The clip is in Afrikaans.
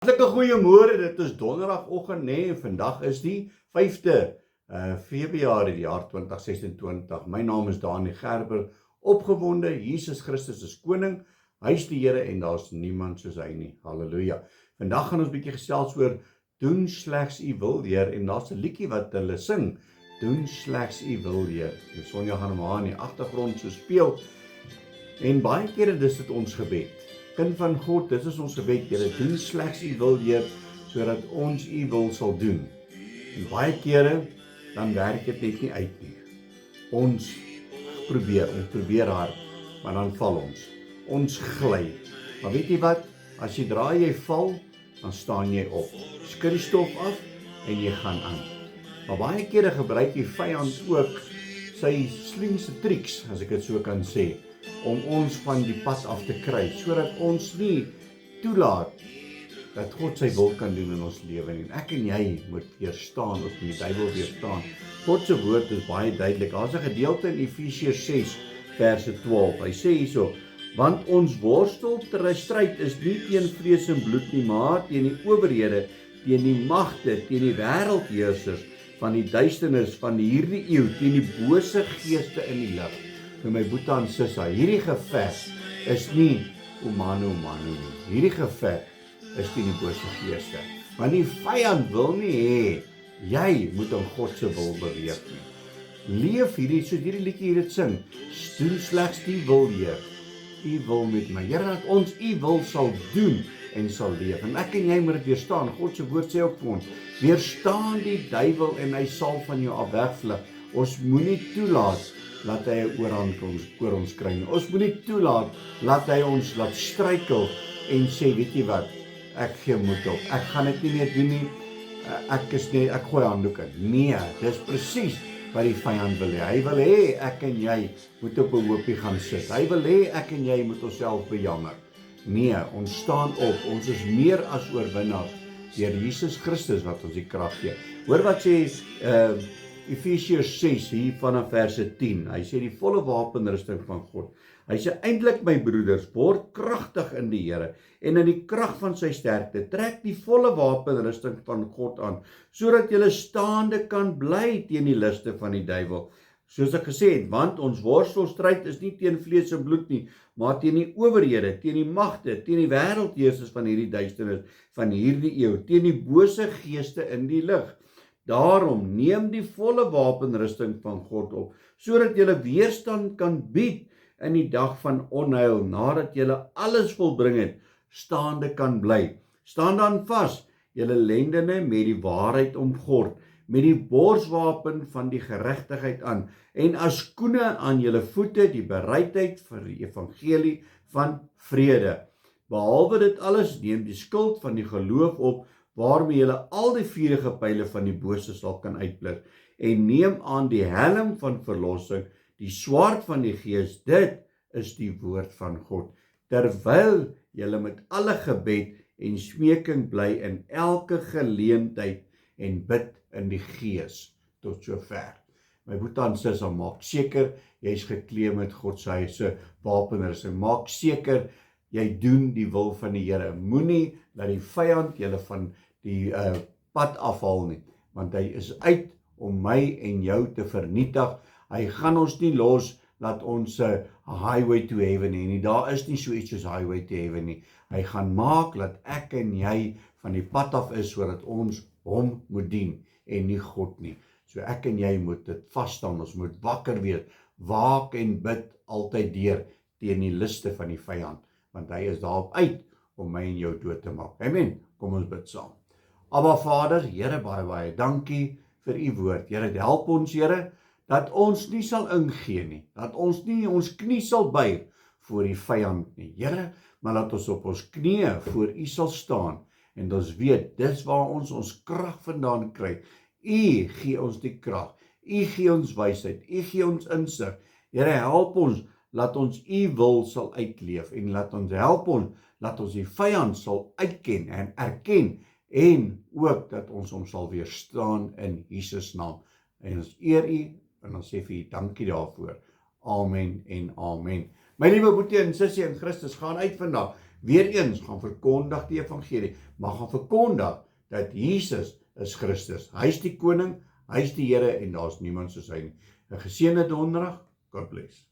Hartlike goeiemôre, dit is donderdagoggend en vandag is die 5de Februarie die jaar 2026. My naam is Dani Gerber, opgewonde, Jesus Christus is koning, hy is die Here en daar's niemand soos hy nie. Halleluja. Vandag gaan ons bietjie gesels oor doen slegs u wil, Heer, en daar's 'n liedjie wat hulle sing, doen slegs u wil, Heer. En Sonja gaan hom aan die agtergrond so speel. En baie kere dis dit ons gebed. Kind van God, dit is ons gebed, Here, doen slegs u wil, Heer, sodat ons u wil sal doen. En baie kere dan werk dit net nie uit nie. Ons probeer hard, maar dan val ons. Ons gly. Maar weet jy wat? As jy draai jy val, dan staan jy op. Skud die stof af en jy gaan aan. Maar baie kere gebruik die vyand ook sy slinkse triks, as ek dit so kan sê, om ons van die pad af te kry, sodat ons nie toelaat dat God sy wil kan doen in ons lewe nie. En ek en jy moet weerstaan, of die Bybel weerstaan. God se woord is baie duidelik. Daar's 'n gedeelte in Efesiërs 6 verse 12. Hy sê hierso: want ons stryd is nie teen vlees en bloed nie, maar teen die owerhede, teen die magte, teen die wêreldheersers van die duisternis van hierdie eeu, teen die bose geeste in die lig. Nou my boetie en sissa, hierdie geveg is nie mano nie. Hierdie geveg is teen die bose geeste. Want die vyand wil nie hê jy moet in God se wil beweeg nie. Leef hierdie, so hierdie liedjie hier dit sing, doen slegs die wil, Heer. U wil met my, Here, dat ons u wil sal doen en sal leef. En ek en jy moet dit weerstaan. God se woord sê ook vir ons, weerstaan die duiwel en hy sal van jou af wegvlug. Ons moenie toelaat laat hy 'n oorhand oor ons kry nie. Ons moenie toelaat laat hy ons laat struikel en sê, weet jy wat, ek gee moed op, ek gaan dit nie meer doen nie, ek gooi handdoek in. Nee, dis presies wat die vyand wil hê. Hy wil hê ek en jy moet op 'n hoopie gaan sit. Hy wil hê ek en jy moet onsself bejammer. Nee, ons staan op. Ons is meer as oorwinnaars deur Jesus Christus wat ons die krag gee. Hoor wat sê Efesiërs 6 hier vanaf verse 10. Hy sê die volle wapenrusting van God. Hy sê eintlik my broeders, word kragtig in die Here en in die krag van sy sterkte. Trek die volle wapenrusting van God aan, sodat julle staande kan bly teen die liste van die duiwel. Soos ek gesê het, want ons worstelstryd is nie teen vlees en bloed nie, maar teen die owerhede, teen die magte, teen die wêreldheersers van hierdie duisternis van hierdie eeu, teen die bose geeste in die lig. Daarom neem die volle wapenrusting van God op, sodat julle weerstand kan bied in die dag van onheil, nadat julle alles volbring het, staande kan bly. Staan dan vas, julle lendene met die waarheid omgord, met die borswapen van die geregtigheid aan, en as skoene aan julle voete die bereidheid vir die evangelie van vrede. Behalwe dit alles, neem die skild van die geloof op, waarmee julle al die vuurige pyle van die bose sal kan uitblus, en neem aan die helm van verlossing, die swaard van die Gees, dit is die woord van God, terwyl julle met alle gebed en smeking bly in elke geleentheid en bid in die Gees, tot sover. My boetie en sissa, maak seker jy is geklee met God se wapenrusting. Maak seker jy doen die wil van die Here. Moenie dat die vyand julle van die pad afhaal nie, want hy is uit om my en jou te vernietig. Hy gaan ons nie los dat ons highway to heaven hê nie. Daar is nie so iets soos highway to heaven nie. Hy gaan maak dat ek en jy van die pad af is, sodat ons hom moet dien en nie God nie. So ek en jy moet dit vasstaan, ons moet wakker wees, waak en bid altyd deur teen die liste van die vyand, want hy is daarop uit om my en jou dood te maak. Amen. Kom ons bid saam. Aba Vader, Here, baie dankie vir u woord. Here, help ons, Here, dat ons nie sal ingee nie, dat ons nie ons knie sal buig voor die vyand nie, Here, maar dat ons op ons knieë voor u sal staan, en ons weet, dis waar ons krag vandaan kry. U gee ons die krag, u gee ons wysheid, u gee ons insig. Here, help ons, laat ons u wil sal uitleef, en laat ons help ons, laat ons die vyand sal uitken en erken, en ook dat ons hom sal weerstaan in Jesus naam. En ons eer u, en ons sê vir u dankie daarvoor. Amen en amen. My liewe boetie en sussie in Christus, gaan uit vandag Weereens gaan verkondig die evangelie, maar gaan verkondig dat Jesus is Christus. Hy is die koning, hy is die Here en daar's niemand soos hy nie. 'n Geseënde donderdag. God bless.